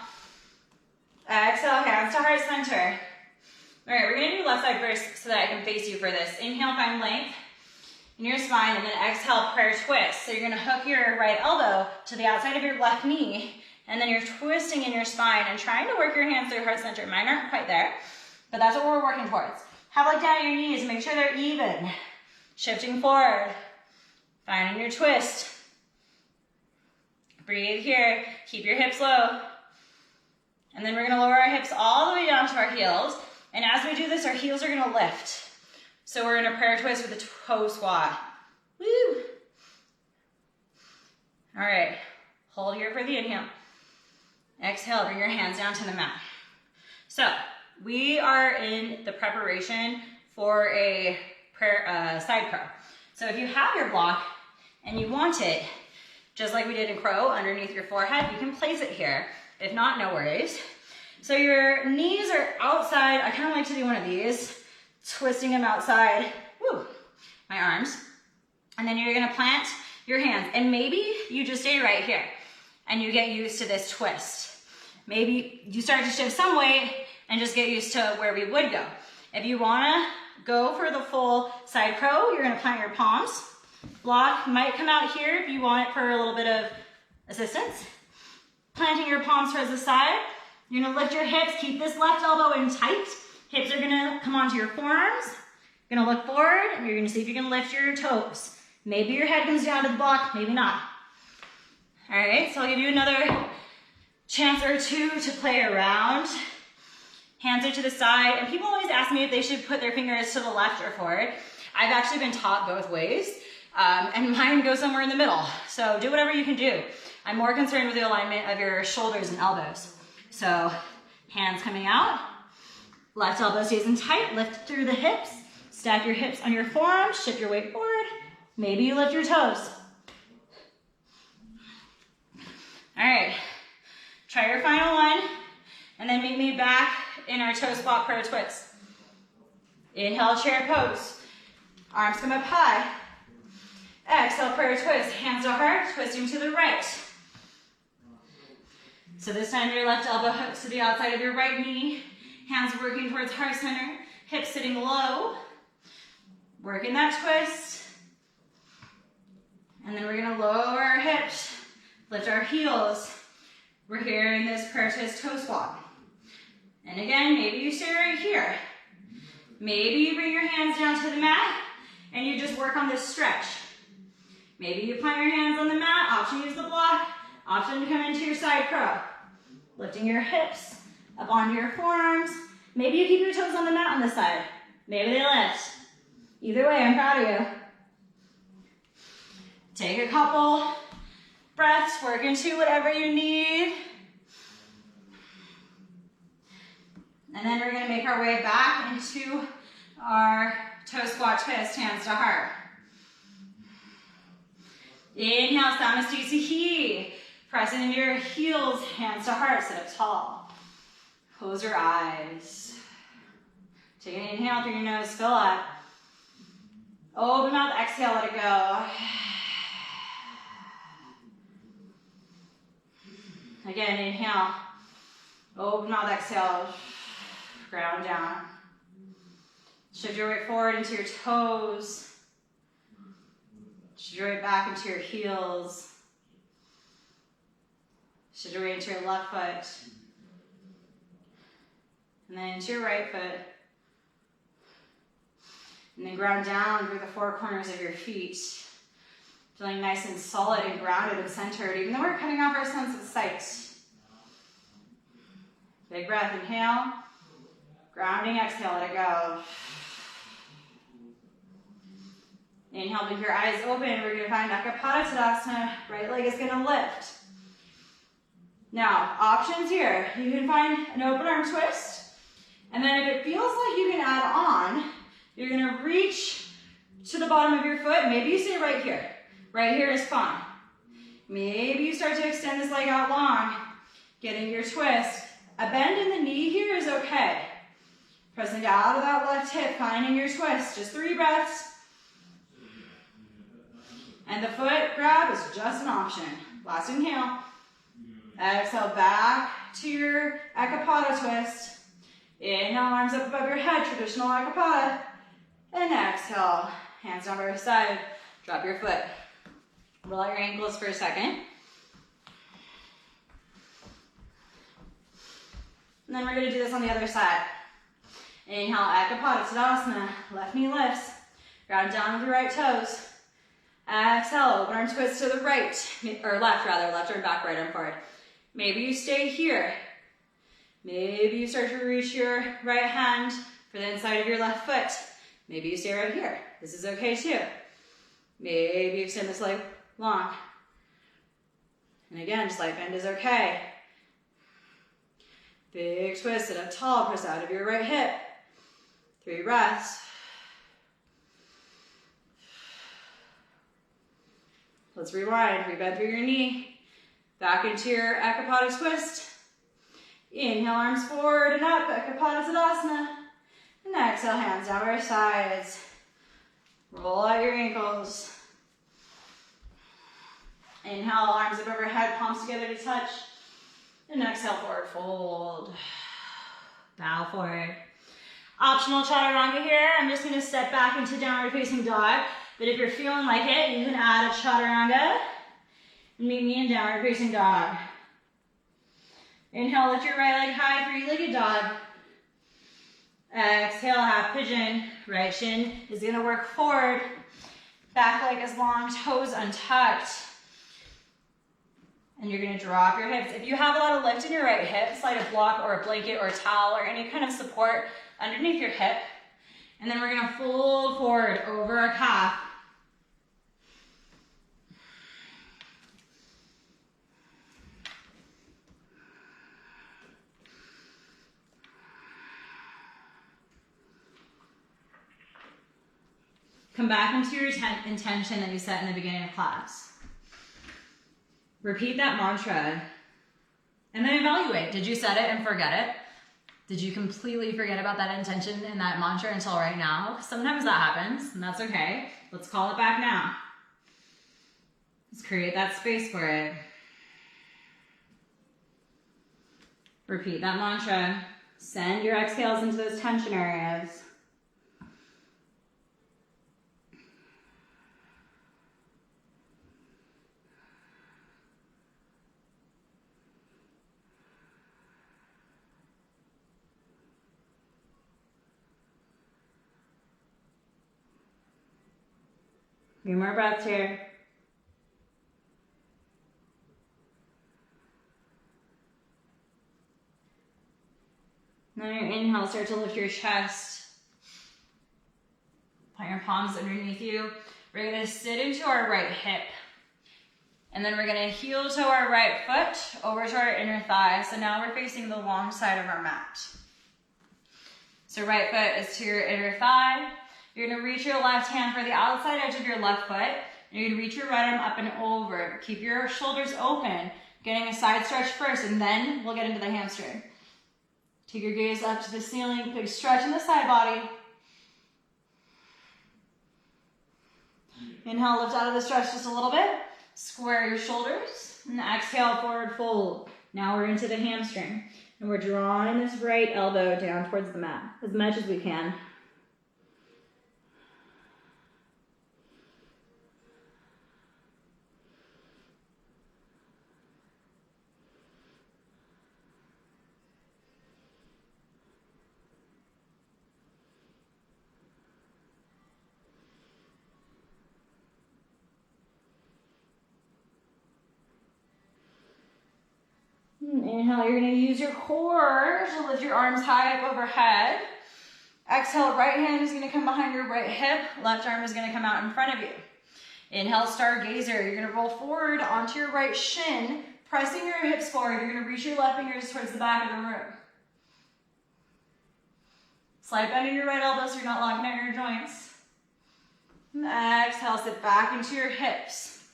Exhale, hands to heart center. All right, we're gonna do left side first so that I can face you for this. Inhale, find length in your spine, and then exhale, prayer twist. So you're gonna hook your right elbow to the outside of your left knee, and then you're twisting in your spine and trying to work your hands through heart center. Mine aren't quite there, but that's what we're working towards. Have a look down at your knees, make sure they're even. Shifting forward, finding your twist. Breathe here, keep your hips low. And then we're gonna lower our hips all the way down to our heels. And as we do this, our heels are gonna lift. So we're in a prayer twist with a toe squat. Woo! All right, hold here for the inhale. Exhale, bring your hands down to the mat. So we are in the preparation for a prayer, side crow. So if you have your block and you want it, just like we did in crow, underneath your forehead, you can place it here. If not, no worries. So your knees are outside. I kind of like to do one of these, twisting them outside. Woo, my arms. And then you're gonna plant your hands. And maybe you just stay right here and you get used to this twist. Maybe you start to shift some weight and just get used to where we would go. If you wanna go for the full side crow, you're gonna plant your palms. Block might come out here if you want it for a little bit of assistance. Planting your palms towards the side. You're gonna lift your hips, keep this left elbow in tight. Hips are gonna come onto your forearms. You're gonna look forward and you're gonna see if you can lift your toes. Maybe your head comes down to the block, maybe not. All right, so I'll give you another chance or two to play around. Hands are to the side, and people always ask me if they should put their fingers to the left or forward. I've actually been taught both ways, and mine go somewhere in the middle. So do whatever you can do. I'm more concerned with the alignment of your shoulders and elbows. So hands coming out, left elbow stays in tight, lift through the hips, stack your hips on your forearms, shift your weight forward. Maybe you lift your toes. All right, try your final one, and then meet me back in our toe squat prayer twist. Inhale, chair pose. Arms come up high. Exhale, prayer twist. Hands to heart, twisting to the right. So this time your left elbow hooks to the outside of your right knee. Hands working towards heart center. Hips sitting low. Working that twist. And then we're gonna lower our hips, lift our heels. We're here in this prayer twist toe squat. And again, maybe you stay right here. Maybe you bring your hands down to the mat and you just work on this stretch. Maybe you plant your hands on the mat, option use the block, option to come into your side crow. Lifting your hips up onto your forearms. Maybe you keep your toes on the mat on this side. Maybe they lift. Either way, I'm proud of you. Take a couple breaths, work into whatever you need. And then we're gonna make our way back into our toe squat twist, hands to heart. Inhale, Samastitihi. Press into your heels, hands to heart, sit up tall. Close your eyes. Take an inhale through your nose, fill up. Open mouth, exhale, let it go. Again, inhale. Open mouth, exhale. Ground down. Shift your weight forward into your toes. Shift your weight back into your heels. Shift your weight into your left foot. And then into your right foot. And then ground down through the four corners of your feet. Feeling nice and solid and grounded and centered, even though we're cutting off our sense of sight. Big breath, inhale. Grounding, exhale, let it go. Inhale, with your eyes open, we're going to find Tadasana. Right leg is going to lift. Now, options here. You can find an open arm twist. And then if it feels like you can add on, you're going to reach to the bottom of your foot. Maybe you stay right here. Right here is fine. Maybe you start to extend this leg out long, getting your twist. A bend in the knee here is okay. Pressing out of that left hip, finding your twist. Just 3 breaths. And the foot grab is just an option. Last inhale. Exhale, back to your Ekapada twist. Inhale, arms up above your head, traditional Ekapada. And exhale, hands down by your side. Drop your foot. Roll out your ankles for a second. And then we're going to do this on the other side. Inhale, Ekapada, Tadasana. Left knee lifts. Ground down with your right toes. Exhale, open arm twist to the right, or left rather, left arm back, right arm forward. Maybe you stay here. Maybe you start to reach your right hand for the inside of your left foot. Maybe you stay right here. This is okay too. Maybe you extend this leg long. And again, slight bend is okay. Big twist, sit up tall, press out of your right hip. 3 breaths. Let's rewind, rebend through your knee. Back into your Ekapada twist. Inhale, arms forward and up, Ekapada Tadasana. And exhale, hands down by your sides. Roll out your ankles. Inhale, arms up overhead, palms together to touch. And exhale, forward fold. Bow forward. Optional chaturanga here. I'm just going to step back into downward facing dog. But if you're feeling like it, you can add a chaturanga and meet me in downward facing dog. Inhale, lift your right leg high, 3-legged dog. Exhale, half pigeon. Right shin is going to work forward. Back leg is long, toes untucked. And you're going to drop your hips. If you have a lot of lift in your right hip, slide a block or a blanket or a towel or any kind of support underneath your hip. And then we're going to fold forward over our calf. Come back into your intention that you set in the beginning of class. Repeat that mantra. And then evaluate. Did you set it and forget it? Did you completely forget about that intention and that mantra until right now? Sometimes that happens, and that's okay. Let's call it back now. Let's create that space for it. Repeat that mantra. Send your exhales into those tension areas. A few more breaths here. Now your inhale, start to lift your chest. Put your palms underneath you. We're going to sit into our right hip. And then we're going to heel toe our right foot over to our inner thigh. So now we're facing the long side of our mat. So right foot is to your inner thigh. You're going to reach your left hand for the outside edge of your left foot. And you're going to reach your right arm up and over. Keep your shoulders open, getting a side stretch first, and then we'll get into the hamstring. Take your gaze up to the ceiling, big stretch in the side body. Inhale, lift out of the stretch just a little bit. Square your shoulders, and exhale, forward fold. Now we're into the hamstring. And we're drawing this right elbow down towards the mat as much as we can. Inhale, you're gonna use your core to lift your arms high up overhead. Exhale, right hand is gonna come behind your right hip, left arm is gonna come out in front of you. Inhale, stargazer. You're gonna roll forward onto your right shin, pressing your hips forward. You're gonna reach your left fingers towards the back of the room. Slight bend in your right elbow so you're not locking out your joints. And exhale, sit back into your hips.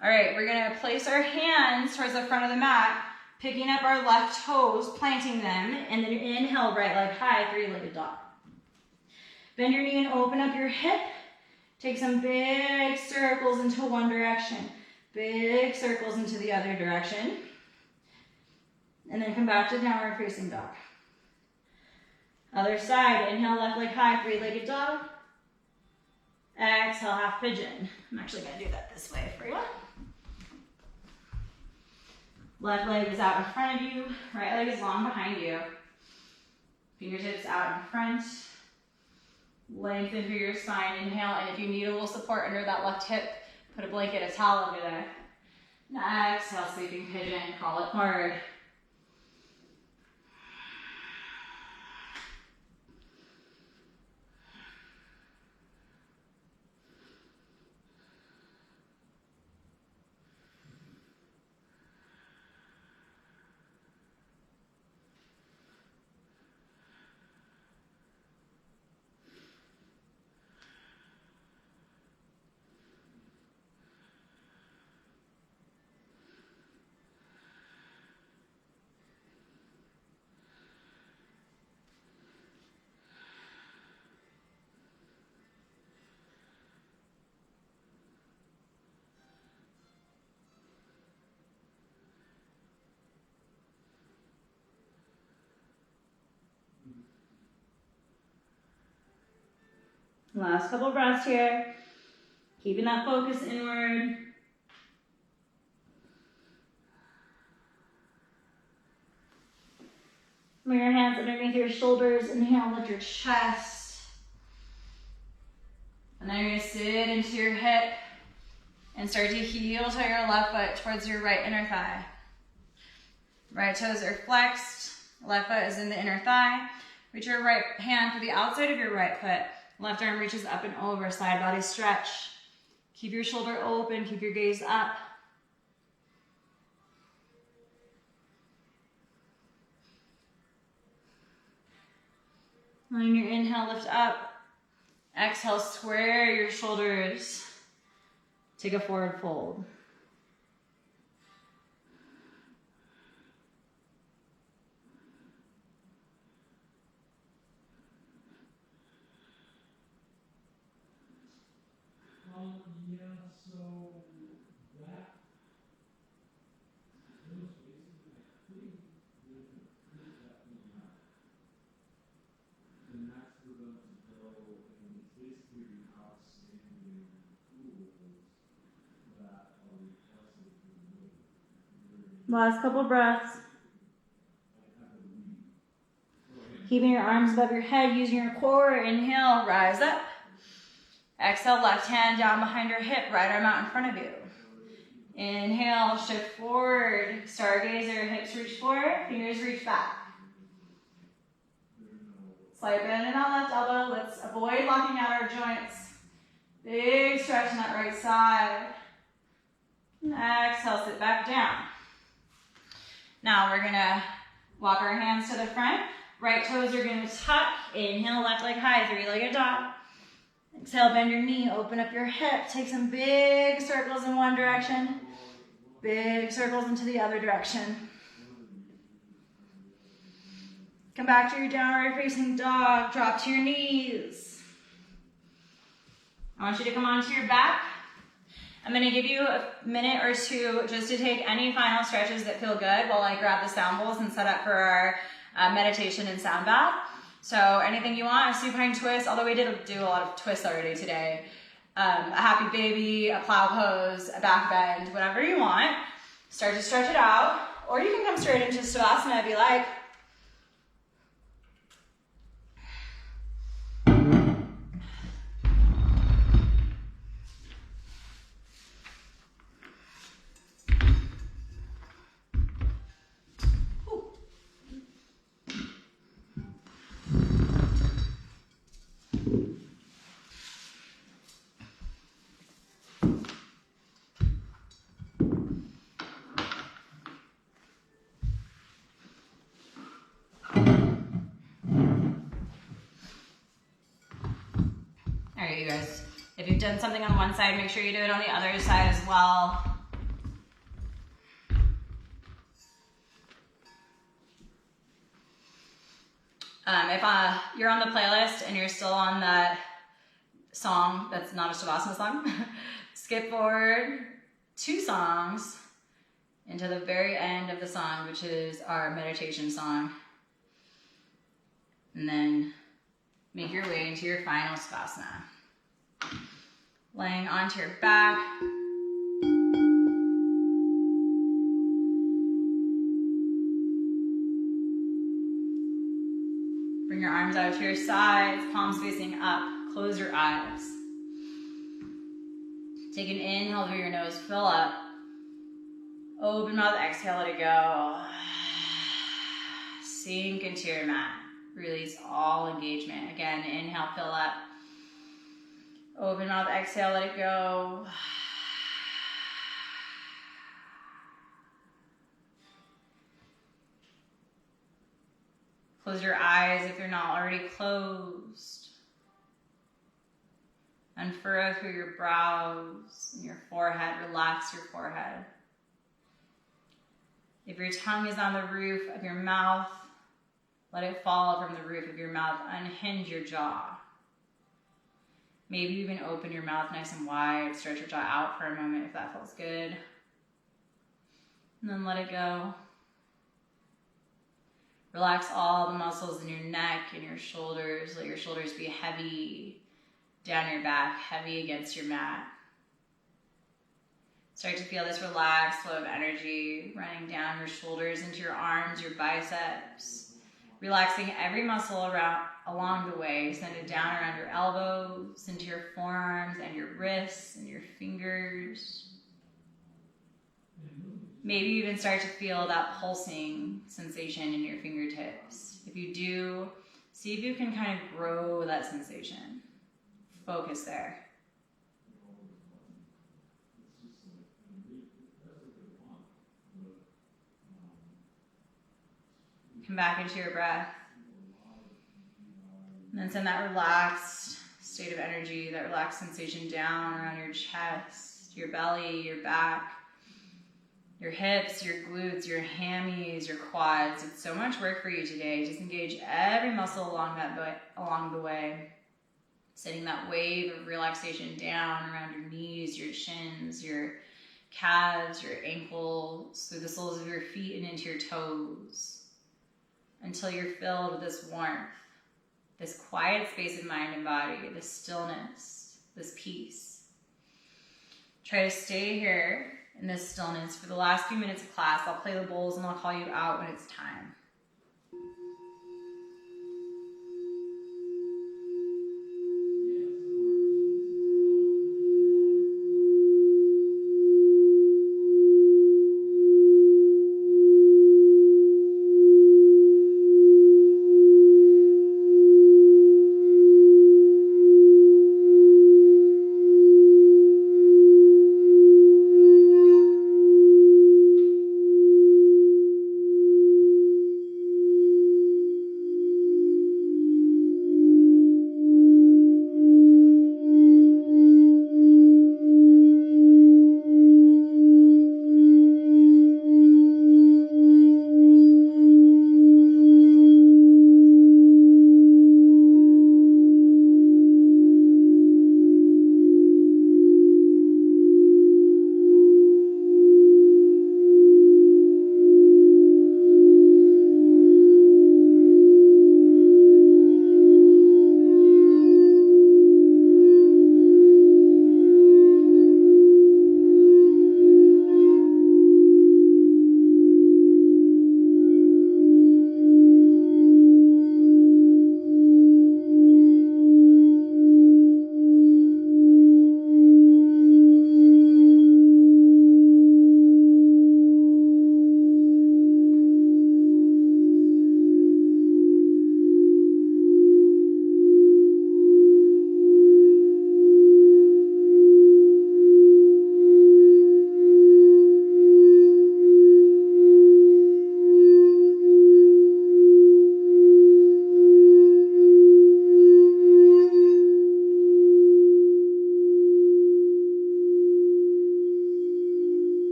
All right, we're gonna place our hands towards the front of the mat, picking up our left toes, planting them, and then inhale, right leg high, three-legged dog. Bend your knee and open up your hip. Take some big circles into one direction, big circles into the other direction, and then come back to downward facing dog. Other side, inhale, left leg high, three-legged dog. Exhale, half pigeon. I'm actually gonna do that this way for you. Left leg is out in front of you, right leg is long behind you. Fingertips out in front. Lengthen through your spine, inhale, and if you need a little support under that left hip, put a blanket, a towel under there. And exhale, sleeping pigeon, crawl it forward. Last couple breaths here. Keeping that focus inward. Bring your hands underneath your shoulders. Inhale, lift your chest. And then you're gonna sit into your hip and start to heel toe your left foot towards your right inner thigh. Right toes are flexed. Left foot is in the inner thigh. Reach your right hand for the outside of your right foot. Left arm reaches up and over, side body stretch. Keep your shoulder open, keep your gaze up. On your inhale, lift up. Exhale, square your shoulders. Take a forward fold. Last couple breaths. Keeping your arms above your head, using your core. Inhale, rise up. Exhale, left hand down behind your hip, right arm out in front of you. Inhale, shift forward. Stargazer, hips reach forward, fingers reach back. Slight bend in that left elbow. Let's avoid locking out our joints. Big stretch in that right side. And exhale, sit back down. Now we're gonna walk our hands to the front. Right toes are gonna tuck. Inhale, left leg high, three-legged dog. Exhale, bend your knee, open up your hip. Take some big circles in one direction. Big circles into the other direction. Come back to your downward facing dog. Drop to your knees. I want you to come onto your back. I'm gonna give you a minute or two just to take any final stretches that feel good while I grab the sound bowls and set up for our meditation and sound bath. So anything you want, a supine twist, although we did do a lot of twists already today. A happy baby, a plow pose, a back bend, whatever you want. Start to stretch it out, or you can come straight into Savasana if you like. All right, you guys. If you've done something on one side, make sure you do it on the other side as well. If you're on the playlist and you're still on that song that's not a Shavasana song, skip forward 2 songs into the very end of the song, which is our meditation song. And then make your way into your final Savasana. Laying onto your back. Bring your arms out to your sides, palms facing up. Close your eyes. Take an inhale through your nose, fill up. Open mouth, exhale, let it go. Sink into your mat. Release all engagement. Again, inhale, fill up. Open mouth, exhale, let it go. Close your eyes if they're not already closed. Unfurrow through your brows and your forehead. Relax your forehead. If your tongue is on the roof of your mouth, let it fall from the roof of your mouth. Unhinge your jaw. Maybe even open your mouth nice and wide. Stretch your jaw out for a moment if that feels good. And then let it go. Relax all the muscles in your neck and your shoulders. Let your shoulders be heavy down your back, heavy against your mat. Start to feel this relaxed flow of energy running down your shoulders into your arms, your biceps. Relaxing every muscle along the way. Send it down around your elbows, into your forearms and your wrists and your fingers. Maybe even start to feel that pulsing sensation in your fingertips. If you do, see if you can kind of grow that sensation. Focus there. Come back into your breath. And then send that relaxed state of energy, that relaxed sensation down around your chest, your belly, your back, your hips, your glutes, your hammies, your quads. It's so much work for you today. Just engage every muscle along the way. Sending that wave of relaxation down around your knees, your shins, your calves, your ankles, through the soles of your feet and into your toes, until you're filled with this warmth, this quiet space of mind and body, this stillness, this peace. Try to stay here in this stillness for the last few minutes of class. I'll play the bowls and I'll call you out when it's time.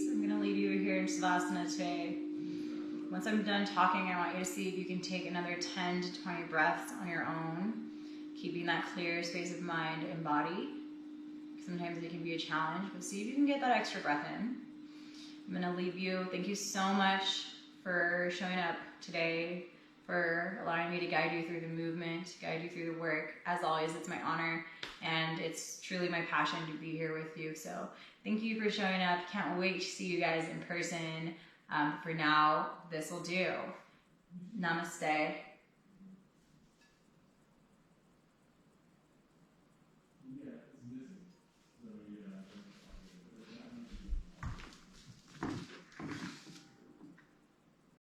ladies. I'm gonna leave you here in Savasana today. Once I'm done talking, I want you to see if you can take another 10 to 20 breaths on your own, keeping that clear space of mind and body. Sometimes it can be a challenge, but see if you can get that extra breath in. I'm gonna leave you. Thank you so much for showing up today, for allowing me to guide you through the movement, guide you through the work. As always, it's my honor, and it's truly my passion to be here with you. So thank you for showing up. Can't wait to see you guys in person. For now, this will do. Namaste.